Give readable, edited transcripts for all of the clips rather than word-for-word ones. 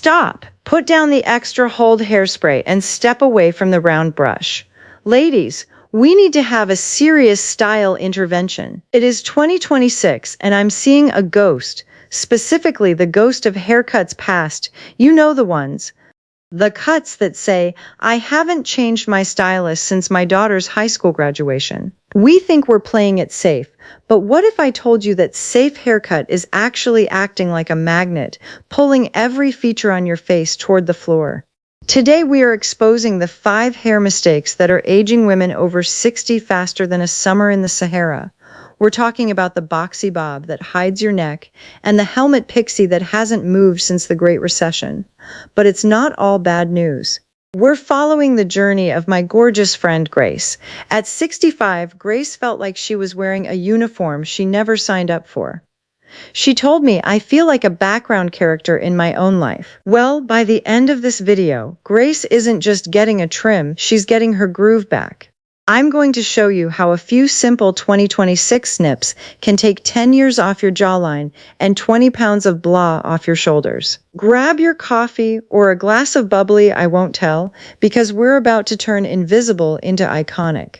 Stop! Put down the extra hold hairspray and step away from the round brush. Ladies, we need to have a serious style intervention. It is 2026 and I'm seeing a ghost, specifically the ghost of haircuts past. You know the ones. The cuts that say, I haven't changed my stylist since my daughter's high school graduation. We think we're playing it safe, but what if I told you that safe haircut is actually acting like a magnet, pulling every feature on your face toward the floor? Today we are exposing the 5 hair mistakes that are aging women over 60 faster than a summer in the Sahara. We're talking about the Boxy Bob that hides your neck and the helmet Pixie that hasn't moved since the Great Recession. But it's not all bad news. We're following the journey of my gorgeous friend Grace. At 65, Grace felt like she was wearing a uniform she never signed up for. She told me, I feel like a background character in my own life. Well, by the end of this video, Grace isn't just getting a trim, she's getting her groove back. I'm going to show you how a few simple 2026 snips can take 10 years off your jawline and 20 pounds of blah off your shoulders. Grab your coffee or a glass of bubbly, I won't tell, because we're about to turn invisible into iconic.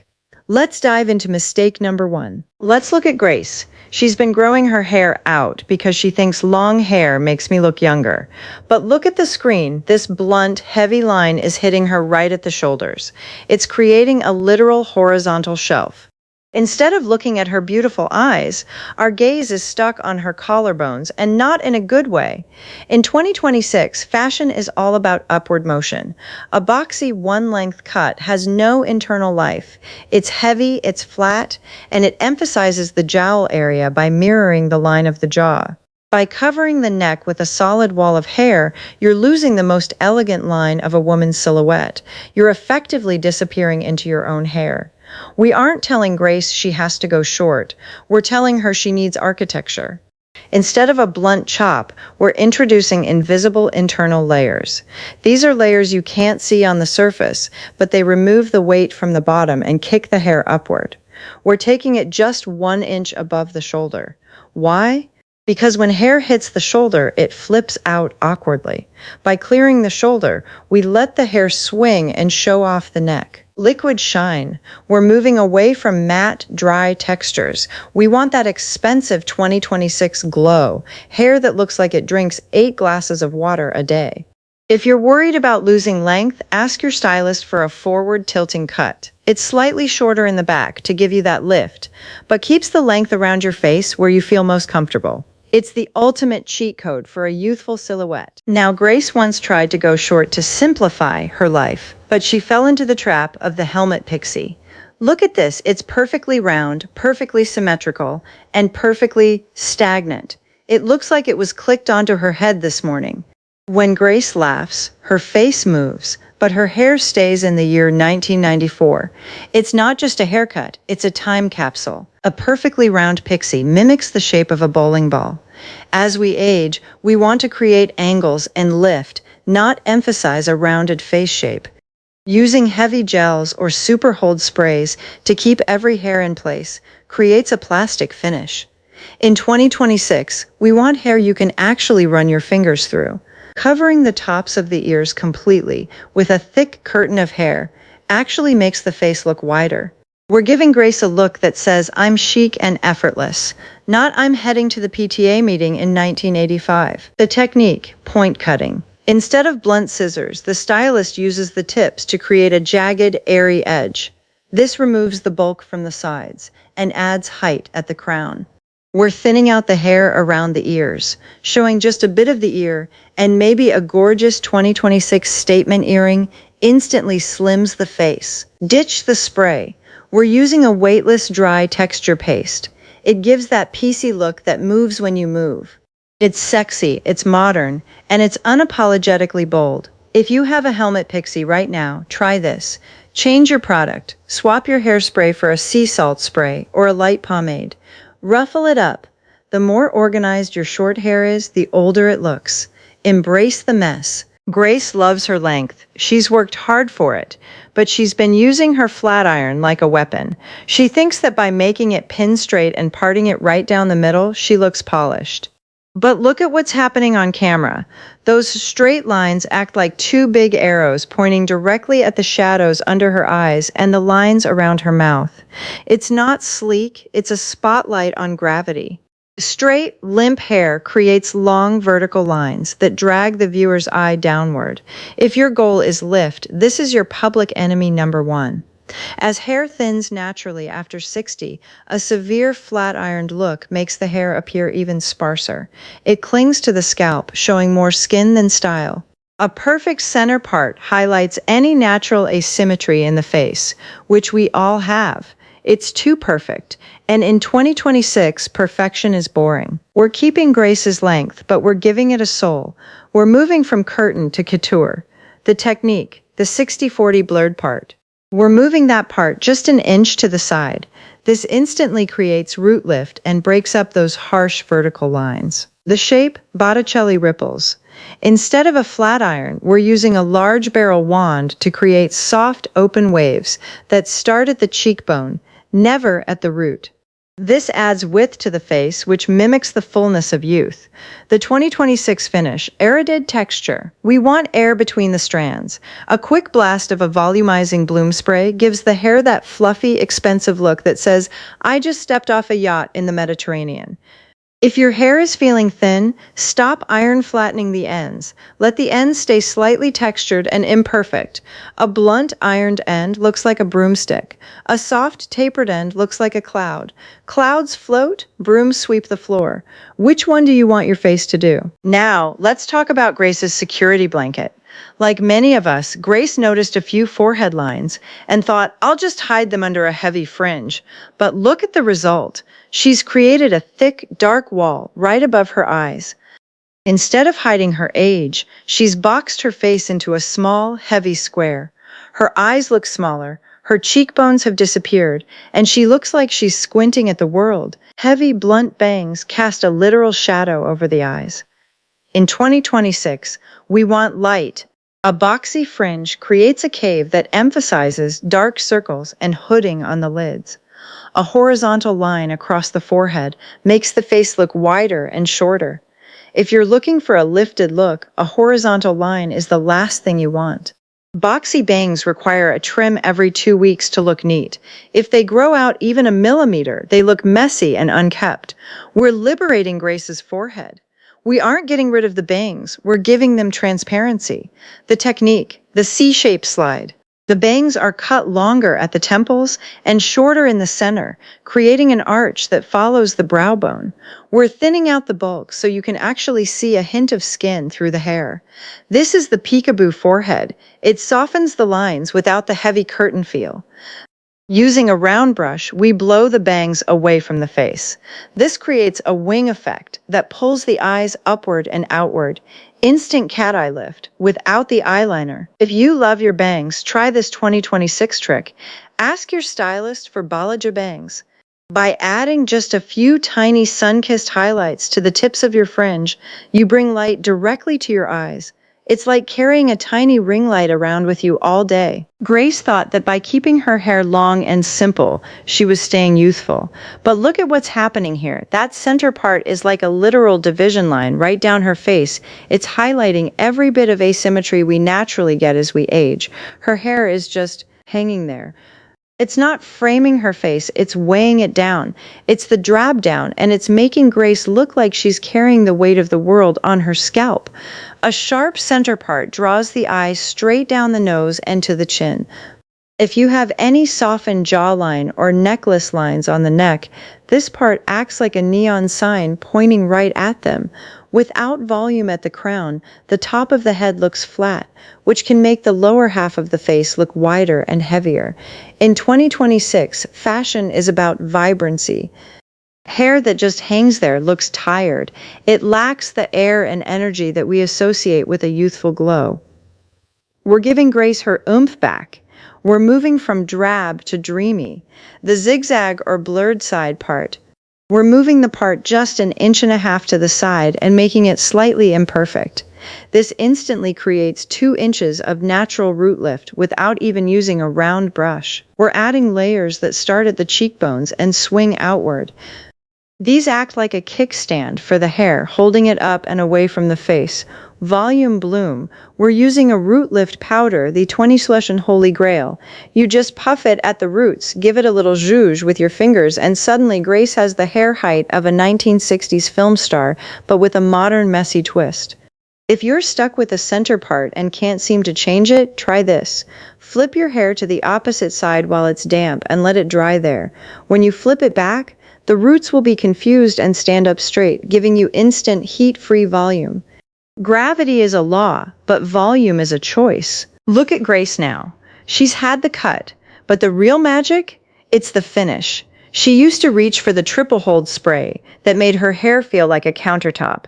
Let's dive into mistake number 1. Let's look at Grace. She's been growing her hair out because she thinks long hair makes me look younger. But look at the screen. This blunt, heavy line is hitting her right at the shoulders. It's creating a literal horizontal shelf. Instead of looking at her beautiful eyes, our gaze is stuck on her collarbones, and not in a good way. In 2026, fashion is all about upward motion. A boxy one-length cut has no internal life. It's heavy, it's flat, and it emphasizes the jowl area by mirroring the line of the jaw. By covering the neck with a solid wall of hair, you're losing the most elegant line of a woman's silhouette. You're effectively disappearing into your own hair. We aren't telling Grace she has to go short. We're telling her she needs architecture. Instead of a blunt chop, we're introducing invisible internal layers. These are layers you can't see on the surface, but they remove the weight from the bottom and kick the hair upward. We're taking it just 1 inch above the shoulder. Why? Because when hair hits the shoulder, it flips out awkwardly. By clearing the shoulder, we let the hair swing and show off the neck. Liquid shine. We're moving away from matte, dry textures. We want that expensive 2026 glow, hair that looks like it drinks 8 glasses of water a day. If you're worried about losing length, ask your stylist for a forward tilting cut. It's slightly shorter in the back to give you that lift, but keeps the length around your face where you feel most comfortable. It's the ultimate cheat code for a youthful silhouette. Now, Grace once tried to go short to simplify her life, but she fell into the trap of the helmet Pixie. Look at this. It's perfectly round, perfectly symmetrical, and perfectly stagnant. It looks like it was clicked onto her head this morning. When Grace laughs, her face moves, but her hair stays in the year 1994. It's not just a haircut, it's a time capsule. A perfectly round pixie mimics the shape of a bowling ball. As we age, we want to create angles and lift, not emphasize a rounded face shape. Using heavy gels or super hold sprays to keep every hair in place creates a plastic finish. In 2026, we want hair you can actually run your fingers through. Covering the tops of the ears completely with a thick curtain of hair actually makes the face look wider. We're giving Grace a look that says, I'm chic and effortless, not I'm heading to the PTA meeting in 1985. The technique, point cutting. Instead of blunt scissors, the stylist uses the tips to create a jagged, airy edge. This removes the bulk from the sides and adds height at the crown. We're thinning out the hair around the ears, showing just a bit of the ear, and maybe a gorgeous 2026 statement earring instantly slims the face. Ditch the spray. We're using a weightless, dry texture paste. It gives that piecey look that moves when you move. It's sexy, it's modern, and it's unapologetically bold. If you have a helmet pixie right now, try this. Change your product. Swap your hairspray for a sea salt spray or a light pomade. Ruffle it up. The more organized your short hair is, the older it looks. Embrace the mess. Grace loves her length. She's worked hard for it, but she's been using her flat iron like a weapon. She thinks that by making it pin straight and parting it right down the middle, she looks polished. But look at what's happening on camera. Those straight lines act like two big arrows pointing directly at the shadows under her eyes and the lines around her mouth. It's not sleek, it's a spotlight on gravity. Straight, limp hair creates long vertical lines that drag the viewer's eye downward. If your goal is lift, this is your public enemy number one. As hair thins naturally after 60, a severe flat-ironed look makes the hair appear even sparser. It clings to the scalp, showing more skin than style. A perfect center part highlights any natural asymmetry in the face, which we all have. It's too perfect, and in 2026, perfection is boring. We're keeping Grace's length, but we're giving it a soul. We're moving from curtain to couture. The technique, the 60-40 blurred part. We're moving that part just an inch to the side. This instantly creates root lift and breaks up those harsh vertical lines. The shape, Botticelli ripples. Instead of a flat iron, we're using a large barrel wand to create soft, open waves that start at the cheekbone, never at the root. This adds width to the face, which mimics the fullness of youth. The 2026 finish, arided texture. We want air between the strands. A quick blast of a volumizing bloom spray gives the hair that fluffy, expensive look that says, I just stepped off a yacht in the Mediterranean. If your hair is feeling thin, stop iron flattening the ends. Let the ends stay slightly textured and imperfect. A blunt ironed end looks like a broomstick. A soft tapered end looks like a cloud. Clouds float, brooms sweep the floor. Which one do you want your face to do? Now, let's talk about Grace's security blanket. Like many of us, Grace noticed a few forehead lines and thought, I'll just hide them under a heavy fringe. But look at the result. She's created a thick, dark wall right above her eyes. Instead of hiding her age, she's boxed her face into a small, heavy square. Her eyes look smaller, her cheekbones have disappeared, and she looks like she's squinting at the world. Heavy, blunt bangs cast a literal shadow over the eyes. In 2026, we want light. A boxy fringe creates a cave that emphasizes dark circles and hooding on the lids. A horizontal line across the forehead makes the face look wider and shorter. If you're looking for a lifted look, a horizontal line is the last thing you want. Boxy bangs require a trim every 2 weeks to look neat. If they grow out even a millimeter, they look messy and unkept. We're liberating Grace's forehead. We aren't getting rid of the bangs, we're giving them transparency. The technique, the C-shape slide. The bangs are cut longer at the temples and shorter in the center, creating an arch that follows the brow bone. We're thinning out the bulk so you can actually see a hint of skin through the hair. This is the peekaboo forehead. It softens the lines without the heavy curtain feel. Using a round brush, we blow the bangs away from the face. This creates a wing effect that pulls the eyes upward and outward. Instant cat eye lift without the eyeliner. If you love your bangs, try this 2026 trick. Ask your stylist for balayage bangs. By adding just a few tiny sun-kissed highlights to the tips of your fringe, you bring light directly to your eyes. It's like carrying a tiny ring light around with you all day. Grace thought that by keeping her hair long and simple, she was staying youthful. But look at what's happening here. That center part is like a literal division line right down her face. It's highlighting every bit of asymmetry we naturally get as we age. Her hair is just hanging there. It's not framing her face, it's weighing it down. It's the drab down, and it's making Grace look like she's carrying the weight of the world on her scalp. A sharp center part draws the eye straight down the nose and to the chin. If you have any softened jawline or necklace lines on the neck, this part acts like a neon sign pointing right at them. Without volume at the crown, the top of the head looks flat, which can make the lower half of the face look wider and heavier. In 2026, fashion is about vibrancy. Hair that just hangs there looks tired. It lacks the air and energy that we associate with a youthful glow. We're giving Grace her oomph back. We're moving from drab to dreamy. The zigzag or blurred side part. We're moving the part just an inch and a half to the side and making it slightly imperfect. This instantly creates 2 inches of natural root lift without even using a round brush. We're adding layers that start at the cheekbones and swing outward. These act like a kickstand for the hair, holding it up and away from the face. Volume bloom. We're using a root lift powder, the 20 Solution Holy Grail. You just puff it at the roots, give it a little zhuzh with your fingers, and suddenly Grace has the hair height of a 1960s film star, but with a modern messy twist. If you're stuck with the center part and can't seem to change it, try this. Flip your hair to the opposite side while it's damp and let it dry there. When you flip it back, the roots will be confused and stand up straight, giving you instant heat-free volume. Gravity is a law, but volume is a choice. Look at Grace now. She's had the cut, but the real magic? It's the finish. She used to reach for the triple hold spray that made her hair feel like a countertop.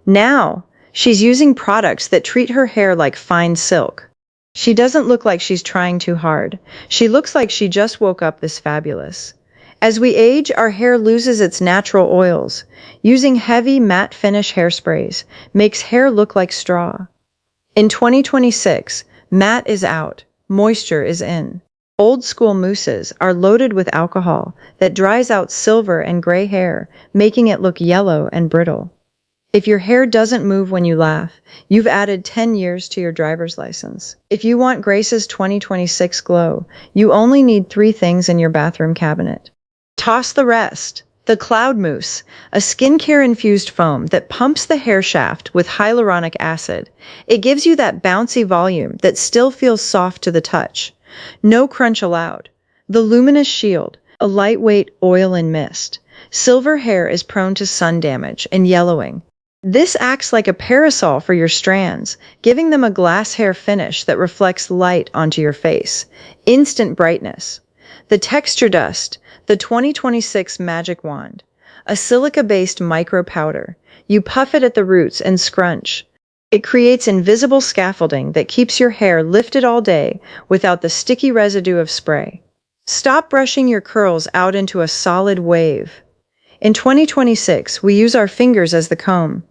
Now, she's using products that treat her hair like fine silk. She doesn't look like she's trying too hard. She looks like she just woke up this fabulous. As we age, our hair loses its natural oils. Using heavy matte finish hairsprays makes hair look like straw. In 2026, matte is out, moisture is in. Old school mousses are loaded with alcohol that dries out silver and gray hair, making it look yellow and brittle. If your hair doesn't move when you laugh, you've added 10 years to your driver's license. If you want Grace's 2026 glow, you only need 3 things in your bathroom cabinet. Toss the rest. The Cloud Mousse, a skincare-infused foam that pumps the hair shaft with hyaluronic acid. It gives you that bouncy volume that still feels soft to the touch. No crunch allowed. The Luminous Shield, a lightweight oil and mist. Silver hair is prone to sun damage and yellowing. This acts like a parasol for your strands, giving them a glass hair finish that reflects light onto your face. Instant brightness. The Texture Dust, the 2026 Magic Wand, a silica-based micro powder. You puff it at the roots and scrunch. It creates invisible scaffolding that keeps your hair lifted all day without the sticky residue of spray. Stop brushing your curls out into a solid wave. In 2026, we use our fingers as the comb.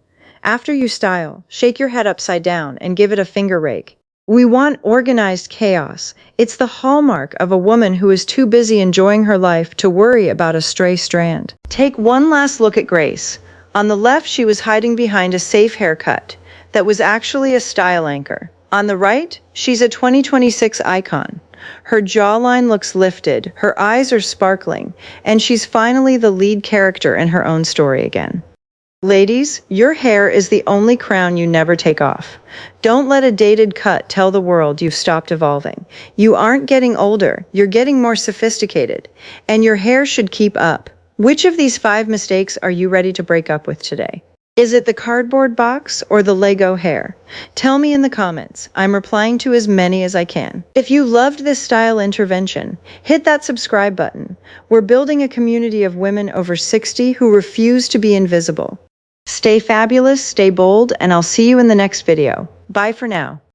After you style, shake your head upside down and give it a finger rake. We want organized chaos. It's the hallmark of a woman who is too busy enjoying her life to worry about a stray strand. Take one last look at Grace. On the left, she was hiding behind a safe haircut that was actually a style anchor. On the right, she's a 2026 icon. Her jawline looks lifted, her eyes are sparkling, and she's finally the lead character in her own story again. Ladies, your hair is the only crown you never take off. Don't let a dated cut tell the world you've stopped evolving. You aren't getting older, you're getting more sophisticated, and your hair should keep up. Which of these 5 mistakes are you ready to break up with today? Is it the cardboard box or the Lego hair? Tell me in the comments. I'm replying to as many as I can. If you loved this style intervention, hit that subscribe button. We're building a community of women over 60 who refuse to be invisible. Stay fabulous, stay bold, and I'll see you in the next video. Bye for now.